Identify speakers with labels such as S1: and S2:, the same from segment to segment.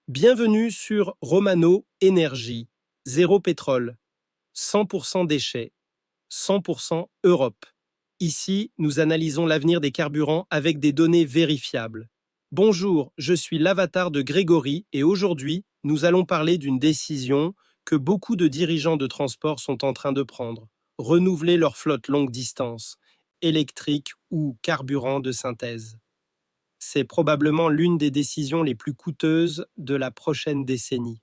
S1: Bienvenue sur Romano Énergie. Zéro pétrole, 100% déchets, 100% Europe. Ici, nous analysons l'avenir des carburants avec des données vérifiables. Bonjour, je suis l'avatar de Grégory et aujourd'hui, nous allons parler d'une décision que beaucoup de dirigeants de transport sont en train de prendre. Renouveler leur flotte longue distance, électrique ou carburant de synthèse. C'est probablement l'une des décisions les plus coûteuses de la prochaine décennie.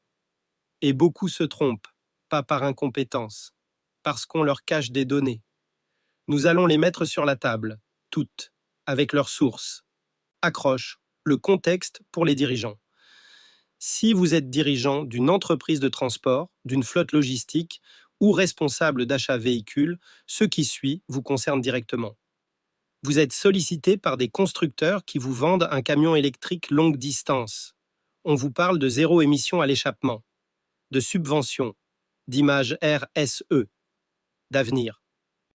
S1: Et beaucoup se trompent, pas par incompétence, parce qu'on leur cache des données. Nous allons les mettre sur la table, toutes, avec leurs sources. Accroche, le contexte pour les dirigeants. Si vous êtes dirigeant d'une entreprise de transport, d'une flotte logistique ou responsable d'achat véhicules, ce qui suit vous concerne directement. Vous êtes sollicité par des constructeurs qui vous vendent un camion électrique longue distance. On vous parle de zéro émission à l'échappement, de subventions, d'images RSE, d'avenir.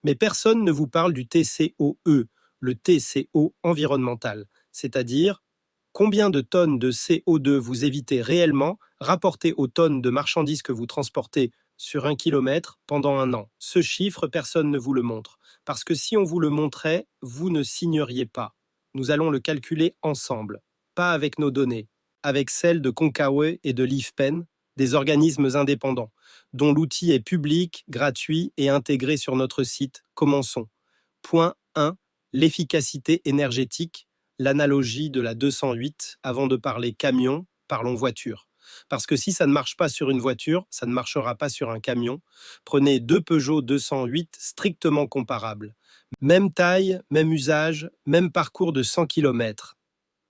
S1: Mais personne ne vous parle du TCOE, le TCO environnemental, c'est-à-dire combien de tonnes de CO2 vous évitez réellement rapporté aux tonnes de marchandises que vous transportez sur 1 kilomètre pendant un an. Ce chiffre, personne ne vous le montre. Parce que si on vous le montrait, vous ne signeriez pas. Nous allons le calculer ensemble, pas avec nos données, avec celles de Concawe et de l'IFPEN, des organismes indépendants, dont l'outil est public, gratuit et intégré sur notre site. Commençons. Point 1. L'efficacité énergétique, l'analogie de la 208. Avant de parler camion, parlons voiture. Parce que si ça ne marche pas sur une voiture, ça ne marchera pas sur un camion. Prenez deux Peugeot 208 strictement comparables. Même taille, même usage, même parcours de 100 km.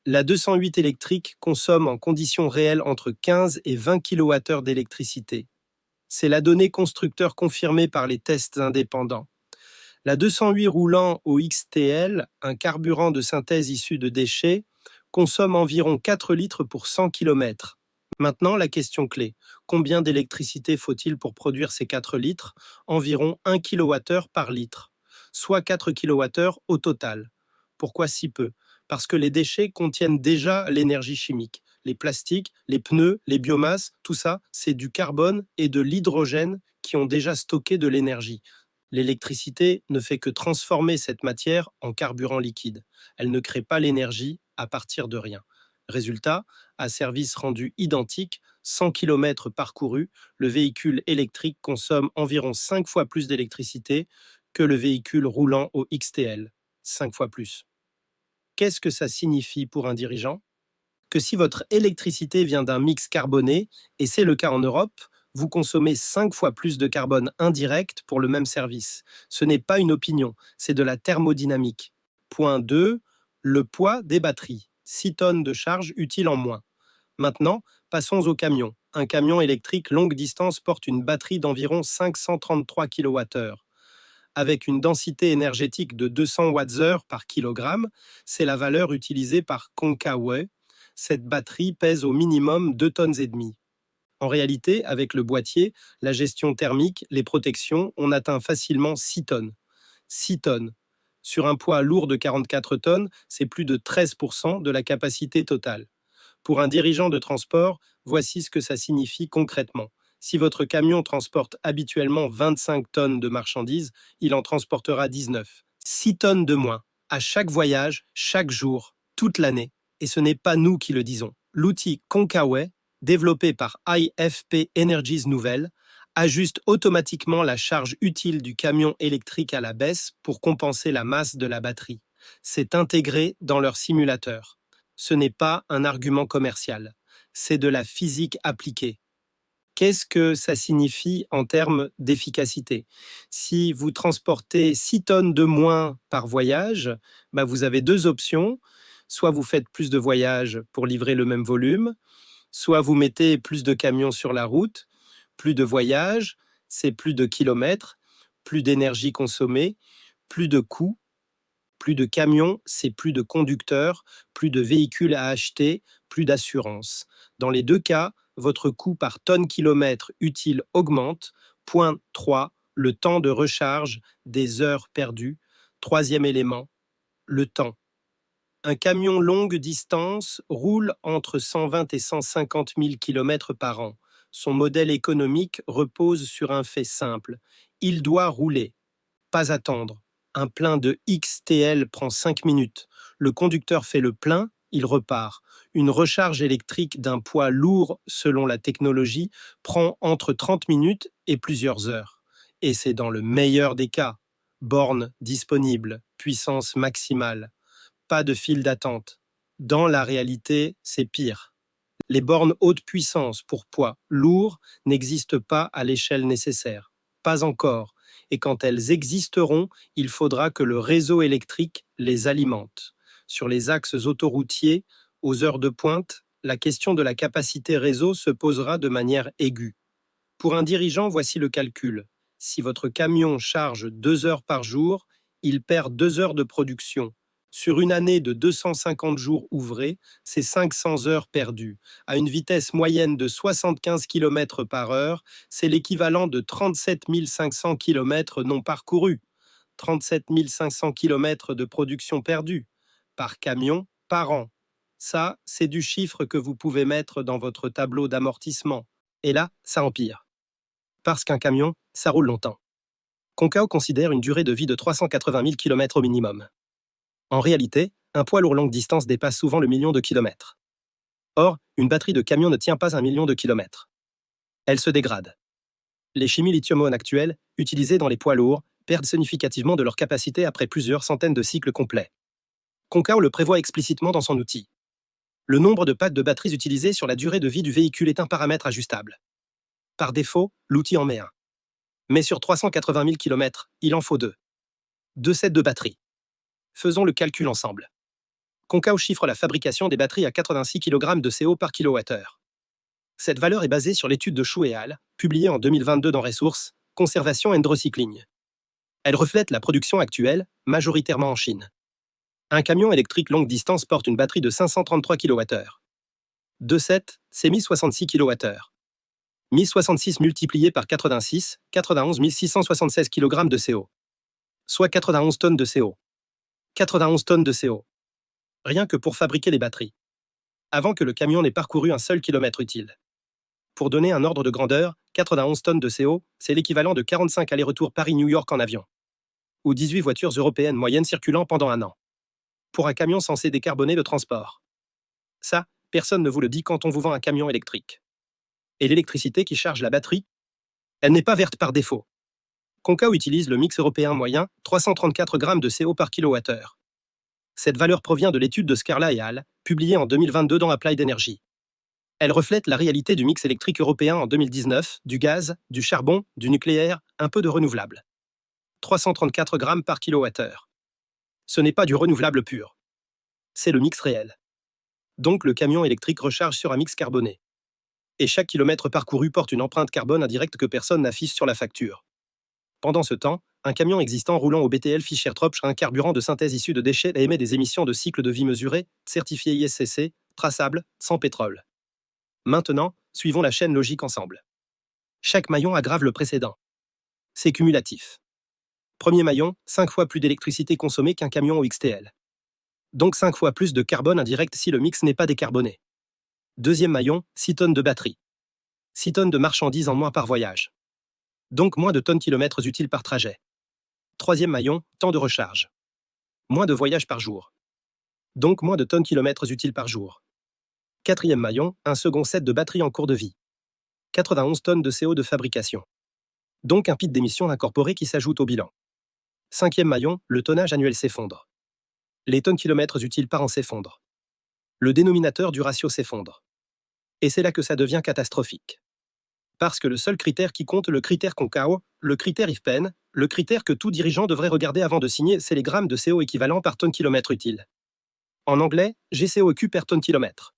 S1: La 208 électrique consomme en conditions réelles entre 15 et 20 kWh d'électricité. C'est la donnée constructeur confirmée par les tests indépendants. La 208 roulant au XTL, un carburant de synthèse issu de déchets, consomme environ 4 litres pour 100 km. Maintenant, la question clé. Combien d'électricité faut-il pour produire ces 4 litres? Environ 1 kWh par litre, soit 4 kWh au total. Pourquoi si peu? Parce que les déchets contiennent déjà l'énergie chimique. Les plastiques, les pneus, les biomasses, tout ça, c'est du carbone et de l'hydrogène qui ont déjà stocké de l'énergie. L'électricité ne fait que transformer cette matière en carburant liquide. Elle ne crée pas l'énergie à partir de rien. Résultat, à service rendu identique, 100 km parcourus, le véhicule électrique consomme environ 5 fois plus d'électricité que le véhicule roulant au XTL. 5 fois plus. Qu'est-ce que ça signifie pour un dirigeant? Que si votre électricité vient d'un mix carboné, et c'est le cas en Europe, vous consommez 5 fois plus de carbone indirect pour le même service. Ce n'est pas une opinion, c'est de la thermodynamique. Point 2, le poids des batteries. 6 tonnes de charge utile en moins. Maintenant, passons au camion. Un camion électrique longue distance porte une batterie d'environ 533 kWh. Avec une densité énergétique de 200 Wh par kilogramme, c'est la valeur utilisée par Concawe. Cette batterie pèse au minimum 2 tonnes et demie. En réalité, avec le boîtier, la gestion thermique, les protections, on atteint facilement 6 tonnes. 6 tonnes. Sur un poids lourd de 44 tonnes, c'est plus de 13% de la capacité totale. Pour un dirigeant de transport, voici ce que ça signifie concrètement. Si votre camion transporte habituellement 25 tonnes de marchandises, il en transportera 19. 6 tonnes de moins, à chaque voyage, chaque jour, toute l'année. Et ce n'est pas nous qui le disons. L'outil Concawe, développé par IFP Energies Nouvelles, ajuste automatiquement la charge utile du camion électrique à la baisse pour compenser la masse de la batterie. C'est intégré dans leur simulateur. Ce n'est pas un argument commercial, c'est de la physique appliquée. Qu'est-ce que ça signifie en termes d'efficacité? Si vous transportez 6 tonnes de moins par voyage, vous avez deux options. Soit vous faites plus de voyages pour livrer le même volume, soit vous mettez plus de camions sur la route, plus de voyages, c'est plus de kilomètres, plus d'énergie consommée, plus de coûts. Plus de camions, c'est plus de conducteurs, plus de véhicules à acheter, plus d'assurance. Dans les deux cas, votre coût par tonne-kilomètre utile augmente. Point 3, le temps de recharge des heures perdues. Troisième élément, le temps. Un camion longue distance roule entre 120 et 150 000 km par an. Son modèle économique repose sur un fait simple. Il doit rouler, pas attendre. Un plein de XTL prend 5 minutes. Le conducteur fait le plein, il repart. Une recharge électrique d'un poids lourd, selon la technologie, prend entre 30 minutes et plusieurs heures. Et c'est dans le meilleur des cas. Borne disponible, puissance maximale. Pas de file d'attente. Dans la réalité, c'est pire. Les bornes haute puissance pour poids lourd n'existent pas à l'échelle nécessaire. Pas encore. Et quand elles existeront, il faudra que le réseau électrique les alimente. Sur les axes autoroutiers, aux heures de pointe, la question de la capacité réseau se posera de manière aiguë. Pour un dirigeant, voici le calcul. Si votre camion charge 2 heures par jour, il perd 2 heures de production. Sur une année de 250 jours ouvrés, c'est 500 heures perdues. À une vitesse moyenne de 75 km par heure, c'est l'équivalent de 37 500 km non parcourus. 37 500 km de production perdue, par camion, par an. Ça, c'est du chiffre que vous pouvez mettre dans votre tableau d'amortissement. Et là, ça empire. Parce qu'un camion, ça roule longtemps. Concao considère une durée de vie de 380 000 km au minimum. En réalité, un poids lourd longue distance dépasse souvent le million de kilomètres. Or, une batterie de camion ne tient pas 1 million de kilomètres. Elle se dégrade. Les chimies lithium-ion actuelles, utilisées dans les poids lourds, perdent significativement de leur capacité après plusieurs centaines de cycles complets. Concao le prévoit explicitement dans son outil. Le nombre de packs de batteries utilisées sur la durée de vie du véhicule est un paramètre ajustable. Par défaut, l'outil en met un. Mais sur 380 000 km, il en faut 2. 2 sets de batteries. Faisons le calcul ensemble. Concao chiffre la fabrication des batteries à 86 kg de CO par kWh. Cette valeur est basée sur l'étude de Chou et al., publiée en 2022 dans Resources, Conservation and Recycling. Elle reflète la production actuelle, majoritairement en Chine. Un camion électrique longue distance porte une batterie de 533 kWh. 2 sets, c'est 1066 kWh. 1066 multiplié par 86, 91 676 kg de CO. Soit 91 tonnes de CO. 91 tonnes de CO. Rien que pour fabriquer les batteries. Avant que le camion n'ait parcouru un seul kilomètre utile. Pour donner un ordre de grandeur, 91 tonnes de CO, c'est l'équivalent de 45 allers-retours Paris-New York en avion. Ou 18 voitures européennes moyennes circulant pendant un an. Pour un camion censé décarboner le transport. Ça, personne ne vous le dit quand on vous vend un camion électrique. Et l'électricité qui charge la batterie, elle n'est pas verte par défaut. Concao utilise le mix européen moyen, 334 g de CO par kWh. Cette valeur provient de l'étude de Scarla et al., publiée en 2022 dans Applied Energy. Elle reflète la réalité du mix électrique européen en 2019, du gaz, du charbon, du nucléaire, un peu de renouvelable. 334 g par kWh. Ce n'est pas du renouvelable pur. C'est le mix réel. Donc le camion électrique recharge sur un mix carboné. Et chaque kilomètre parcouru porte une empreinte carbone indirecte que personne n'affiche sur la facture. Pendant ce temps, un camion existant roulant au BTL Fischer-Tropsch un carburant de synthèse issu de déchets et émet des émissions de cycle de vie mesurées, certifiées ISCC, traçables, sans pétrole. Maintenant, suivons la chaîne logique ensemble. Chaque maillon aggrave le précédent. C'est cumulatif. Premier maillon, 5 fois plus d'électricité consommée qu'un camion au XTL. Donc 5 fois plus de carbone indirect si le mix n'est pas décarboné. Deuxième maillon, 6 tonnes de batterie. 6 tonnes de marchandises en moins par voyage. Donc moins de tonnes kilomètres utiles par trajet. Troisième maillon, temps de recharge. Moins de voyages par jour. Donc moins de tonnes kilomètres utiles par jour. Quatrième maillon, un second set de batterie en cours de vie. 91 tonnes de CO de fabrication. Donc un pic d'émissions incorporé qui s'ajoute au bilan. Cinquième maillon, le tonnage annuel s'effondre. Les tonnes kilomètres utiles par an s'effondrent. Le dénominateur du ratio s'effondre. Et c'est là que ça devient catastrophique. Parce que le seul critère qui compte, le critère Concao, le critère IFPEN, le critère que tout dirigeant devrait regarder avant de signer, c'est les grammes de CO équivalent par tonne kilomètre utile. En anglais, GCOQ per tonne kilomètre.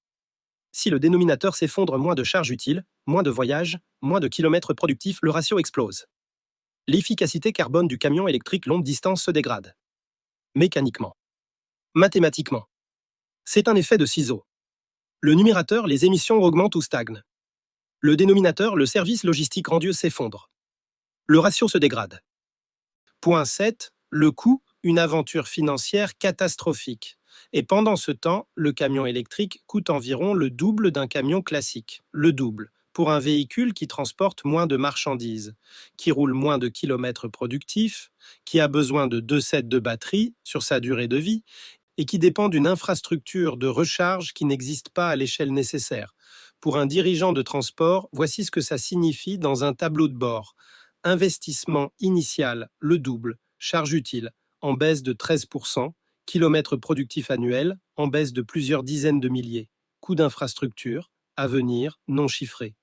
S1: Si le dénominateur s'effondre, moins de charges utiles, moins de voyages, moins de kilomètres productifs, le ratio explose. L'efficacité carbone du camion électrique longue distance se dégrade. Mécaniquement. Mathématiquement. C'est un effet de ciseaux. Le numérateur, les émissions augmentent ou stagnent. Le dénominateur, le service logistique rendu s'effondre. Le ratio se dégrade. Point 7. Le coût, une aventure financière catastrophique. Et pendant ce temps, le camion électrique coûte environ le double d'un camion classique. Le double. Pour un véhicule qui transporte moins de marchandises, qui roule moins de kilomètres productifs, qui a besoin de 2 sets de batterie sur sa durée de vie et qui dépend d'une infrastructure de recharge qui n'existe pas à l'échelle nécessaire. Pour un dirigeant de transport, voici ce que ça signifie dans un tableau de bord. Investissement initial, le double. Charge utile, en baisse de 13%. Kilomètres productifs annuels, en baisse de plusieurs dizaines de milliers. Coût d'infrastructure, à venir, non chiffré.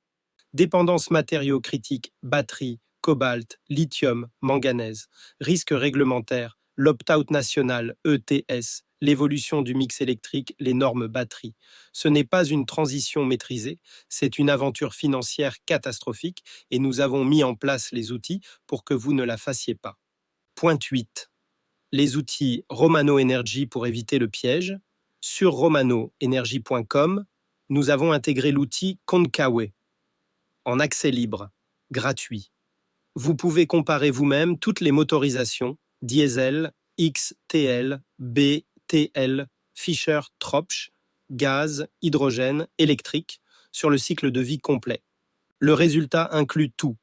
S1: Dépendance matériaux critiques, batterie, cobalt, lithium, manganèse. Risque réglementaire, l'opt-out national, ETS, l'évolution du mix électrique, les normes batterie. Ce n'est pas une transition maîtrisée, c'est une aventure financière catastrophique et nous avons mis en place les outils pour que vous ne la fassiez pas. Point 8. Les outils Romano Energy pour éviter le piège. Sur romanoenergy.com, nous avons intégré l'outil Konkawe en accès libre, gratuit. Vous pouvez comparer vous-même toutes les motorisations diesel, XTL, BTL, Fischer-Tropsch, gaz, hydrogène, électrique sur le cycle de vie complet. Le résultat inclut tout: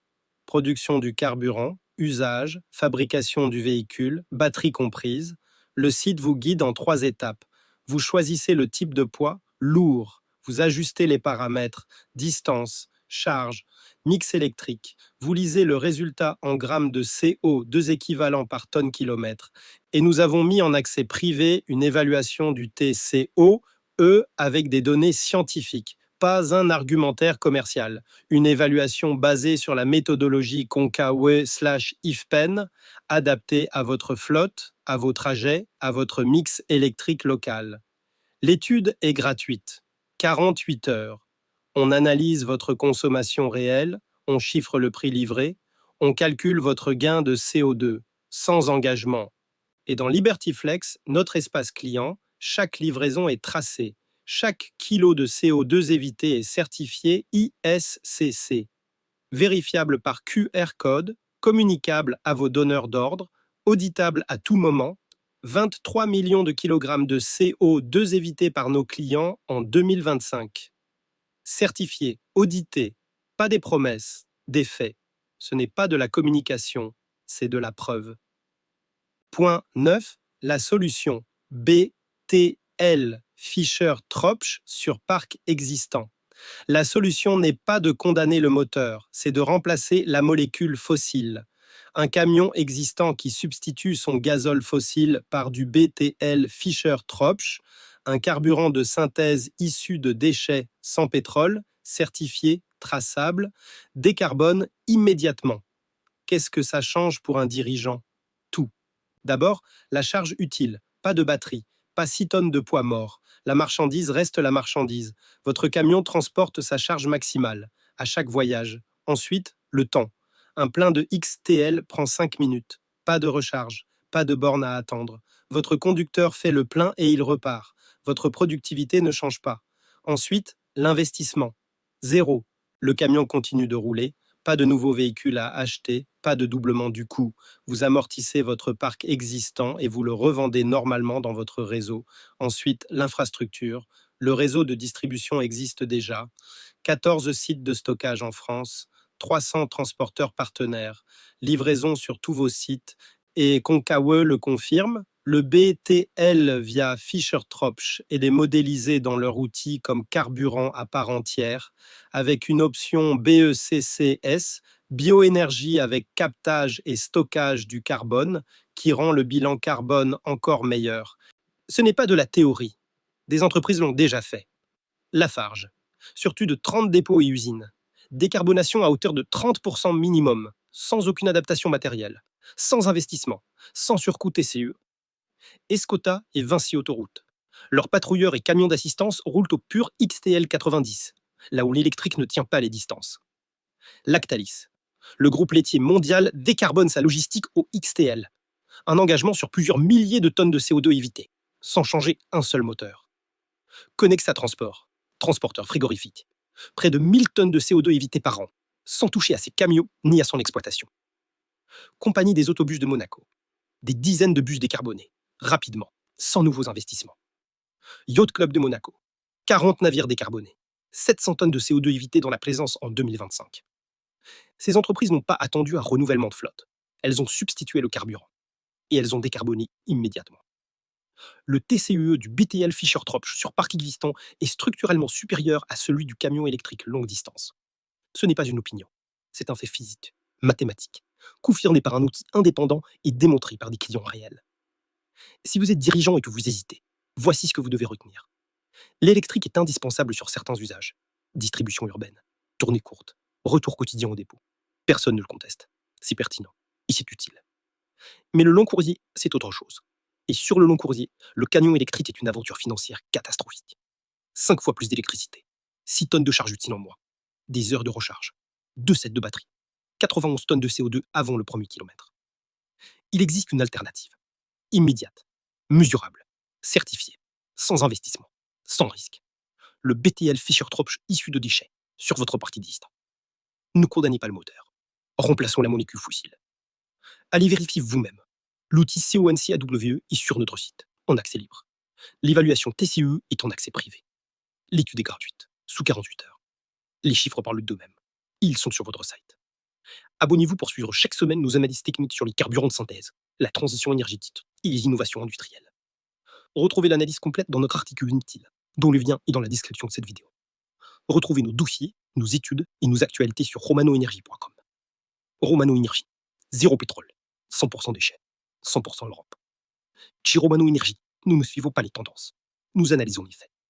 S1: production du carburant, usage, fabrication du véhicule, batterie comprise. Le site vous guide en 3 étapes. Vous choisissez le type de poids, lourd. Vous ajustez les paramètres, distance, charge, mix électrique. Vous lisez le résultat en grammes de CO2 équivalents par tonne kilomètre. Et nous avons mis en accès privé une évaluation du TCO, avec des données scientifiques, pas un argumentaire commercial. Une évaluation basée sur la méthodologie Konkawe/IFPEN, adaptée à votre flotte, à vos trajets, à votre mix électrique local. L'étude est gratuite. 48 heures. On analyse votre consommation réelle, on chiffre le prix livré, on calcule votre gain de CO2, sans engagement. Et dans Liberty Flex, notre espace client, chaque livraison est tracée. Chaque kilo de CO2 évité est certifié ISCC, vérifiable par QR code, communicable à vos donneurs d'ordre, auditable à tout moment. 23 millions de kilogrammes de CO2 évités par nos clients en 2025. Certifié, audité, pas des promesses, des faits. Ce n'est pas de la communication, c'est de la preuve. Point 9. La solution BTL Fischer-Tropsch sur parc existant. La solution n'est pas de condamner le moteur, c'est de remplacer la molécule fossile. Un camion existant qui substitue son gazole fossile par du BTL Fischer-Tropsch, un carburant de synthèse issu de déchets sans pétrole, certifié, traçable, décarbone immédiatement. Qu'est-ce que ça change pour un dirigeant? Tout. D'abord, la charge utile, pas de batterie, pas 6 tonnes de poids mort. La marchandise reste la marchandise. Votre camion transporte sa charge maximale, à chaque voyage. Ensuite, le temps. Un plein de XTL prend 5 minutes. Pas de recharge, pas de borne à attendre. Votre conducteur fait le plein et il repart. Votre productivité ne change pas. Ensuite, l'investissement. Zéro. Le camion continue de rouler. Pas de nouveaux véhicules à acheter, pas de doublement du coût. Vous amortissez votre parc existant et vous le revendez normalement dans votre réseau. Ensuite, l'infrastructure. Le réseau de distribution existe déjà. 14 sites de stockage en France, 300 transporteurs partenaires, livraison sur tous vos sites. Et Konkawe le confirme, le BTL via Fischer-Tropsch est modélisé dans leur outil comme carburant à part entière, avec une option BECCS, bioénergie avec captage et stockage du carbone, qui rend le bilan carbone encore meilleur. Ce n'est pas de la théorie. Des entreprises l'ont déjà fait. Lafarge, sur plus de 30 dépôts et usines. Décarbonation à hauteur de 30% minimum, sans aucune adaptation matérielle, sans investissement, sans surcoût TCE. Escota et Vinci Autoroute. Leurs patrouilleurs et camions d'assistance roulent au pur XTL 90, là où l'électrique ne tient pas les distances. Lactalis. Le groupe laitier mondial décarbone sa logistique au XTL. Un engagement sur plusieurs milliers de tonnes de CO2 évitées, sans changer un seul moteur. Conexa Transport, transporteur frigorifique. Près de 1000 tonnes de CO2 évitées par an, sans toucher à ses camions ni à son exploitation. Compagnie des autobus de Monaco. Des dizaines de bus décarbonés, rapidement, sans nouveaux investissements. Yacht Club de Monaco. 40 navires décarbonés. 700 tonnes de CO2 évitées dans la plaisance en 2025. Ces entreprises n'ont pas attendu un renouvellement de flotte. Elles ont substitué le carburant. Et elles ont décarboné immédiatement. Le TCUE du BTL Fischer-Tropsch sur parc existant est structurellement supérieur à celui du camion électrique longue distance. Ce n'est pas une opinion, c'est un fait physique, mathématique, confirmé par un outil indépendant et démontré par des clients réels. Si vous êtes dirigeant et que vous hésitez, voici ce que vous devez retenir. L'électrique est indispensable sur certains usages. Distribution urbaine, tournée courte, retour quotidien au dépôt. Personne ne le conteste. C'est pertinent et c'est utile. Mais le long courrier, c'est autre chose. Et sur le long courrier, le camion électrique est une aventure financière catastrophique. 5 fois plus d'électricité, 6 tonnes de charge utile en moins, des heures de recharge, 2 sets de batterie, 91 tonnes de CO2 avant le premier kilomètre. Il existe une alternative, immédiate, mesurable, certifiée, sans investissement, sans risque. Le BTL Fischer-Tropsch issu de déchets sur votre partie distant. Ne condamnez pas le moteur. Remplaçons la molécule fossile. Allez vérifier vous-même. L'outil CONCAWE est sur notre site, en accès libre. L'évaluation TCE est en accès privé. L'étude est gratuite, sous 48 heures. Les chiffres parlent d'eux-mêmes. Ils sont sur votre site. Abonnez-vous pour suivre chaque semaine nos analyses techniques sur les carburants de synthèse, la transition énergétique et les innovations industrielles. Retrouvez l'analyse complète dans notre article inutile, dont le lien est dans la description de cette vidéo. Retrouvez nos dossiers, nos études et nos actualités sur romanoenergie.com. Romano Énergie, zéro pétrole, 100% déchets, 100% Europe. Chez Romano Énergie, nous ne suivons pas les tendances. Nous analysons les faits.